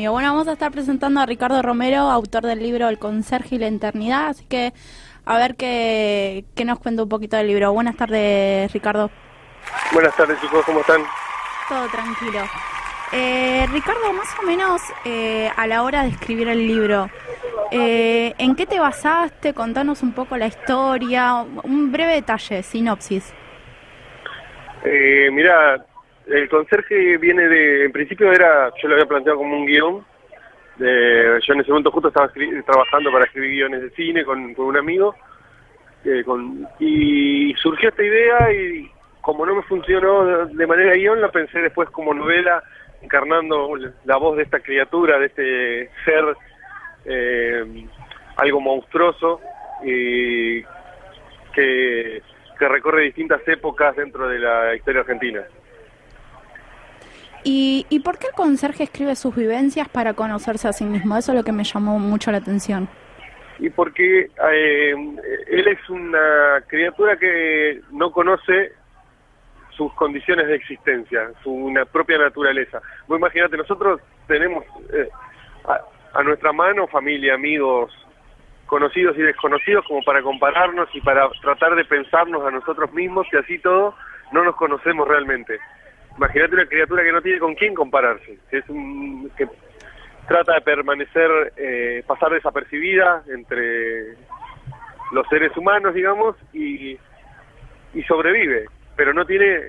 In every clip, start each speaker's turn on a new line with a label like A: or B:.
A: Bueno, vamos a estar presentando a Ricardo Romero, autor del libro El conserje y la eternidad, así que a ver qué nos cuenta un poquito del libro. Buenas tardes, Ricardo.
B: Buenas tardes, chicos, ¿cómo están?
A: Todo tranquilo. Ricardo, más o menos a la hora de escribir el libro, ¿en qué te basaste? Contanos un poco la historia, un breve detalle, sinopsis.
B: Mirá, el conserje viene en principio yo lo había planteado como un guión. Yo en ese momento justo estaba trabajando para escribir guiones de cine con un amigo, y surgió esta idea y como no me funcionó de manera guión, la pensé después como novela, encarnando la voz de esta criatura, de este ser, algo monstruoso, y que recorre distintas épocas dentro de la historia argentina.
A: ¿Y por qué el conserje escribe sus vivencias para conocerse a sí mismo? Eso es lo que me llamó mucho la atención.
B: Y porque él es una criatura que no conoce sus condiciones de existencia, una propia naturaleza. Vos imaginate, nosotros tenemos a nuestra mano familia, amigos, conocidos y desconocidos como para compararnos y para tratar de pensarnos a nosotros mismos, y así todo no nos conocemos realmente. Imagínate una criatura que no tiene con quién compararse, que trata de permanecer, pasar desapercibida entre los seres humanos, digamos, y sobrevive, pero no tiene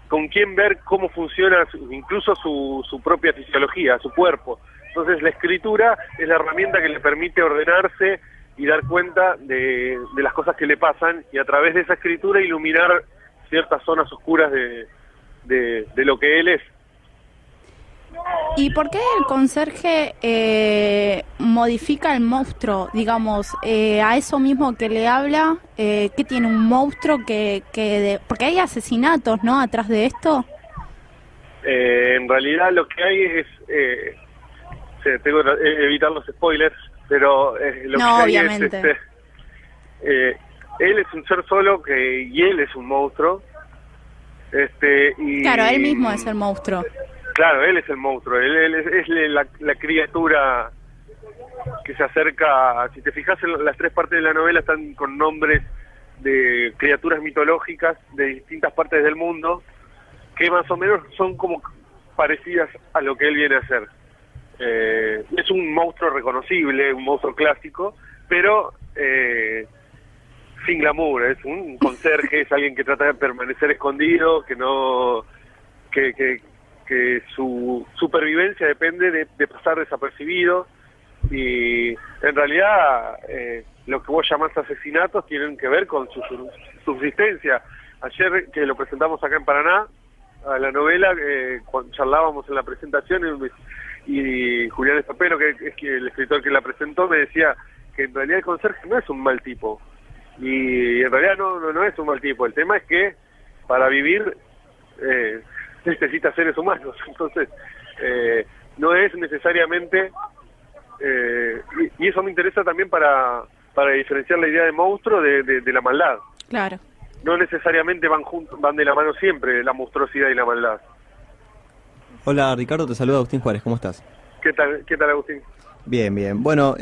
B: con quién ver cómo funciona incluso su propia fisiología, su cuerpo. Entonces la escritura es la herramienta que le permite ordenarse y dar cuenta de las cosas que le pasan, y a través de esa escritura iluminar ciertas zonas oscuras de lo que él es.
A: ¿Y por qué el conserje modifica el monstruo, digamos, a eso mismo que le habla? ¿Qué tiene un monstruo porque hay asesinatos, ¿no?, atrás de esto?
B: En realidad lo que hay es... tengo que evitar los spoilers, pero lo
A: no,
B: que hay
A: obviamente.
B: es... él es un ser solo y él es un monstruo.
A: Claro, él mismo es el monstruo.
B: Claro, él es el monstruo, él es la criatura que se acerca. Si te fijas, en las tres partes de la novela están con nombres de criaturas mitológicas de distintas partes del mundo, que más o menos son como parecidas a lo que él viene a hacer. Es un monstruo reconocible, un monstruo clásico, pero sin glamour. Es un conserje, es alguien que trata de permanecer escondido, que su supervivencia depende de pasar desapercibido, y en realidad lo que vos llamás asesinatos tienen que ver con su subsistencia. Ayer que lo presentamos acá en Paraná, a la novela, cuando charlábamos en la presentación, y Julián Estapelo, que es el escritor que la presentó, me decía que en realidad el conserje no es un mal tipo, y en realidad no es un mal tipo. El tema es que para vivir necesita seres humanos, entonces no es necesariamente, y eso me interesa también para diferenciar la idea de monstruo de la maldad.
A: Claro.
B: No necesariamente van de la mano siempre la monstruosidad y la maldad.
C: Hola Ricardo, te saluda Agustín Juárez, ¿cómo estás?
B: ¿Qué tal, Agustín?
C: Bien, bien. Bueno,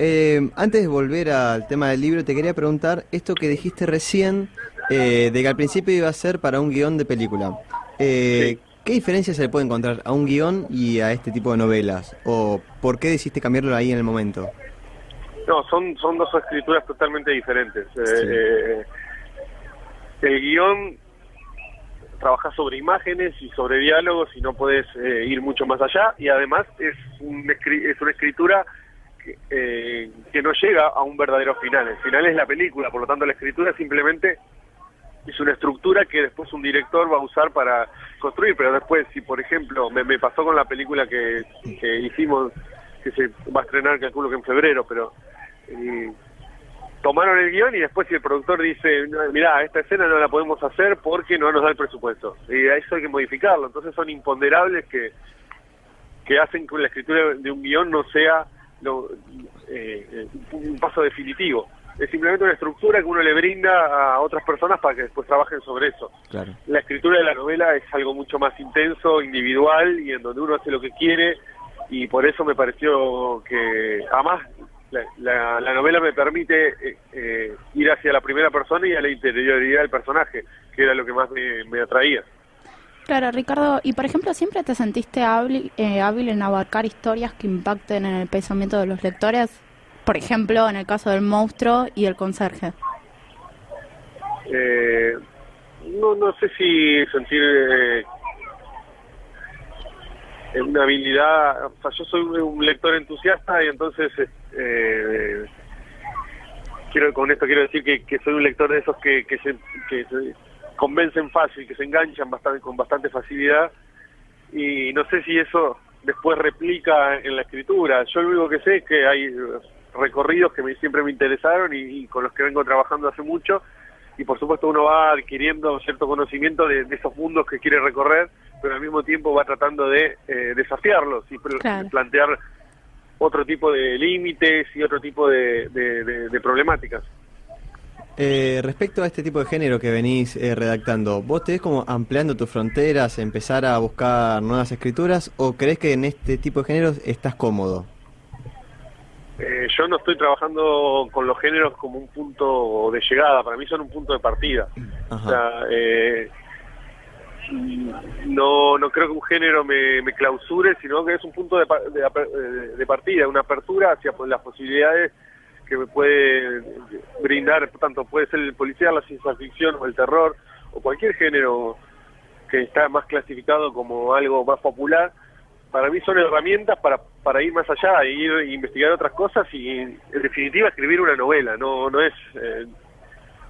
C: antes de volver al tema del libro, te quería preguntar esto que dijiste recién, de que al principio iba a ser para un guión de película.
B: Sí.
C: ¿Qué diferencia se le puede encontrar a un guión y a este tipo de novelas? ¿O por qué decidiste cambiarlo ahí en el momento?
B: No, son dos escrituras totalmente diferentes.
C: Sí.
B: El guión trabaja sobre imágenes y sobre diálogos y no podés ir mucho más allá, y además es una escritura que no llega a un verdadero final. El final es la película, por lo tanto la escritura simplemente es una estructura que después un director va a usar para construir. Pero después, si por ejemplo, me pasó con la película que hicimos, que se va a estrenar, calculo que en febrero, pero tomaron el guión y después si el productor dice, mirá, esta escena no la podemos hacer porque no nos da el presupuesto, y a eso hay que modificarlo. Entonces son imponderables que hacen que la escritura de un guión no sea un paso definitivo. Es simplemente una estructura que uno le brinda a otras personas para que después trabajen sobre eso.
C: Claro.
B: La escritura de la novela es algo mucho más intenso, individual, y en donde uno hace lo que quiere y por eso me pareció que, además, la novela me permite ir hacia la primera persona y a la interioridad del personaje, que era lo que más me atraía.
A: Claro, Ricardo, y por ejemplo, ¿siempre te sentiste hábil en abarcar historias que impacten en el pensamiento de los lectores? Por ejemplo, en el caso del monstruo y el conserje.
B: No sé si sentir una habilidad, o sea, yo soy un lector entusiasta y entonces con esto quiero decir que soy un lector de esos que se convencen fácil, que se enganchan con bastante facilidad, y no sé si eso después replica en la escritura. Yo lo único que sé es que hay recorridos que siempre me interesaron y con los que vengo trabajando hace mucho, y por supuesto uno va adquiriendo cierto conocimiento de esos mundos que quiere recorrer, pero al mismo tiempo va tratando de desafiarlos y plantear otro tipo de límites y otro tipo de problemáticas.
C: Respecto a este tipo de género que venís redactando, ¿vos te ves como ampliando tus fronteras, empezar a buscar nuevas escrituras, o crees que en este tipo de géneros estás cómodo?
B: Yo no estoy trabajando con los géneros como un punto de llegada, para mí son un punto de partida.
C: Ajá.
B: O sea, no creo que un género me clausure, sino que es un punto de partida, una apertura hacia las posibilidades que me puede brindar, tanto puede ser el policial, la ciencia ficción o el terror, o cualquier género que está más clasificado como algo más popular. Para mí son herramientas para ir más allá, ir a investigar otras cosas y, en definitiva, escribir una novela. No es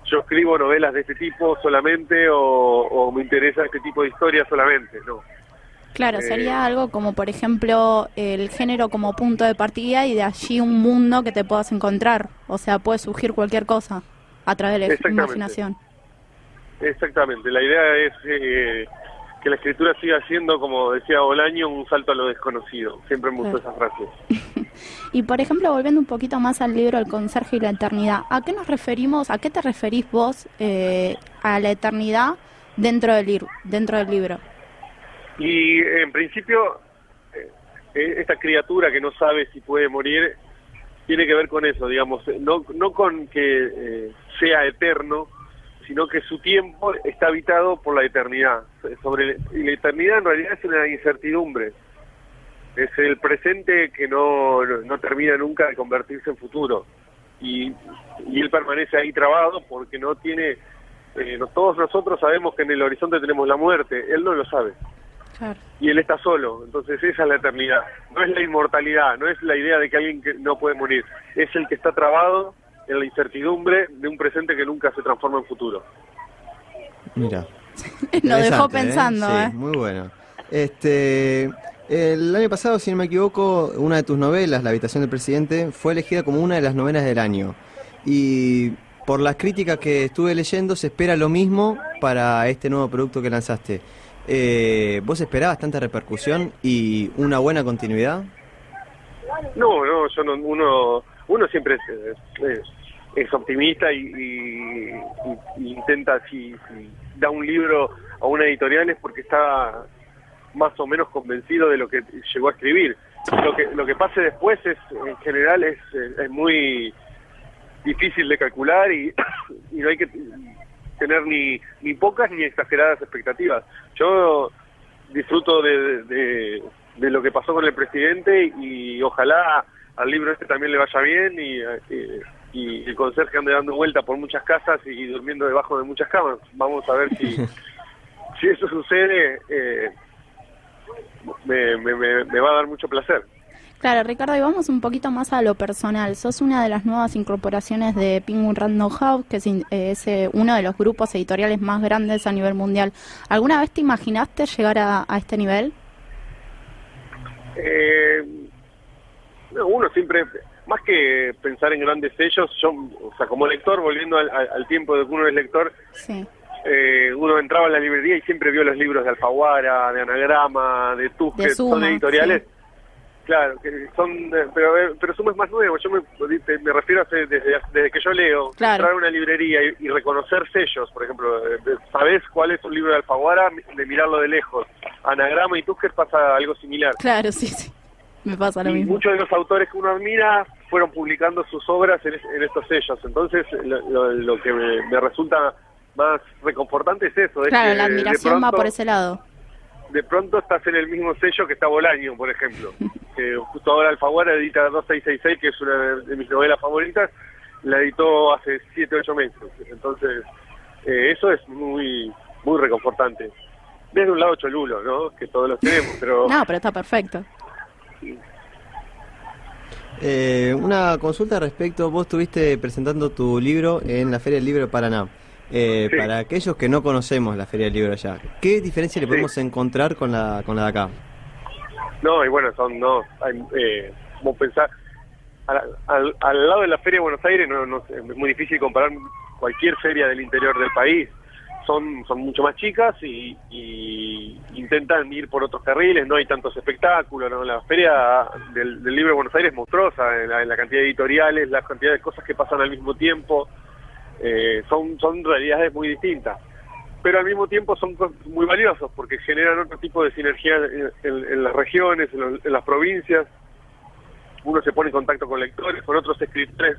B: yo escribo novelas de este tipo solamente o me interesa este tipo de historia solamente, no.
A: Claro, sería algo como, por ejemplo, el género como punto de partida y de allí un mundo que te puedas encontrar. O sea, puede surgir cualquier cosa a través de la imaginación.
B: Exactamente. La idea es que la escritura siga siendo, como decía Bolaño, un salto a lo desconocido. Siempre me gustó esa frase.
A: Y, por ejemplo, volviendo un poquito más al libro El conserje y la eternidad, ¿a qué nos referimos, a qué te referís vos a la eternidad dentro del libro?
B: Y en principio, esta criatura que no sabe si puede morir, tiene que ver con eso, digamos, no con que sea eterno, sino que su tiempo está habitado por la eternidad. Y la eternidad en realidad es una incertidumbre, es el presente que no termina nunca de convertirse en futuro, y él permanece ahí trabado porque no tiene, todos nosotros sabemos que en el horizonte tenemos la muerte, él no lo sabe. Claro. Y él está solo, entonces esa es la eternidad, no es la inmortalidad, no es la idea de que alguien que no puede morir, es el que está trabado en la incertidumbre de un presente que nunca se transforma en futuro.
C: Mira,
A: lo dejó pensando,
C: Sí, muy bueno. El año pasado, si no me equivoco, una de tus novelas, La habitación del presidente, fue elegida como una de las novelas del año, y por las críticas que estuve leyendo se espera lo mismo para este nuevo producto que lanzaste. ¿Vos esperabas tanta repercusión y una buena continuidad?
B: No, yo no, uno siempre es optimista y intenta, si da un libro a una editorial es porque está más o menos convencido de lo que llegó a escribir. Lo que pase después en general es muy difícil de calcular y no hay que tener ni pocas ni exageradas expectativas. Yo disfruto de lo que pasó con el presidente y ojalá al libro este también le vaya bien y el conserje ande dando vuelta por muchas casas y durmiendo debajo de muchas camas. Vamos a ver si eso sucede, me va a dar mucho placer.
A: Claro, Ricardo, y vamos un poquito más a lo personal. Sos una de las nuevas incorporaciones de Penguin Random House, que es uno de los grupos editoriales más grandes a nivel mundial. ¿Alguna vez te imaginaste llegar a este nivel?
B: Uno siempre, más que pensar en grandes sellos, como lector, volviendo al tiempo de que uno es lector, sí. Uno entraba en la librería y siempre vio los libros de Alfaguara, de Anagrama, de Tusquets, son editoriales. Sí. Claro, que son, pero Suma es más nuevo. Yo me refiero a desde que yo leo, claro. Entrar a una librería y reconocer sellos, por ejemplo, ¿sabés cuál es un libro de Alfaguara? De mirarlo de lejos. Anagrama y Tusquets pasa algo similar.
A: Claro, sí. Me pasa lo
B: y
A: mismo.
B: muchos de los autores que uno admira fueron publicando sus obras en estos sellos. Entonces, lo que me resulta más reconfortante es eso.
A: Claro,
B: es que
A: la admiración va por ese lado.
B: de pronto estás en el mismo sello que está Bolaño, por ejemplo. Que justo ahora Alfaguara edita 2666, que es una de mis novelas favoritas, la editó hace 7 o 8 meses. Entonces, eso es muy reconfortante. Desde un lado cholulo, ¿no? Que todos los tenemos, pero...
A: No, pero está perfecto.
C: Una consulta respecto, vos estuviste presentando tu libro en la Feria del Libro de Paraná.
B: Sí.
C: Para aquellos que no conocemos la Feria del Libro allá, ¿qué diferencia le podemos encontrar con la de acá?
B: No, y bueno, como pensar, al lado de la Feria de Buenos Aires es muy difícil comparar cualquier feria del interior del país. Son mucho más chicas y intentan ir por otros carriles, no hay tantos espectáculos, ¿no? La feria del libro de Buenos Aires es monstruosa en la cantidad de editoriales, la cantidad de cosas que pasan al mismo tiempo, son realidades muy distintas, pero al mismo tiempo son muy valiosos porque generan otro tipo de sinergia en las regiones, en las provincias. Uno se pone en contacto con lectores, con otros escritores.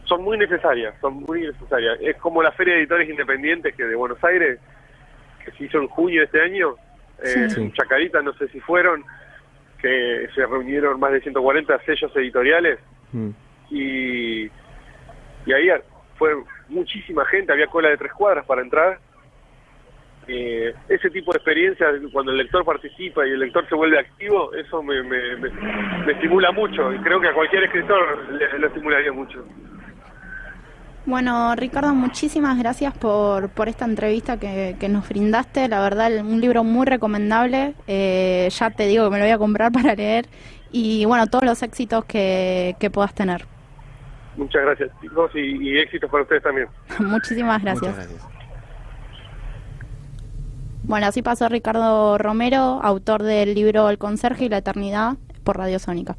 B: Son muy necesarias. Es como la Feria de Editores Independientes que de Buenos Aires, que se hizo en junio de este año, en Chacarita, no sé si fueron, que se reunieron más de 140 sellos editoriales, y ahí fue muchísima gente, había cola de 3 cuadras para entrar. Ese tipo de experiencias, cuando el lector participa y el lector se vuelve activo, eso me estimula mucho, y creo que a cualquier escritor lo estimularía mucho.
A: Bueno, Ricardo, muchísimas gracias por esta entrevista que nos brindaste. La verdad, un libro muy recomendable. Ya te digo que me lo voy a comprar para leer. Y bueno, todos los éxitos que puedas tener.
B: Muchas gracias, chicos, y éxitos para ustedes también.
A: Muchísimas gracias.
C: Muchas gracias.
A: Bueno, así pasó Ricardo Romero, autor del libro El Conserje y la Eternidad, por Radio Sónica.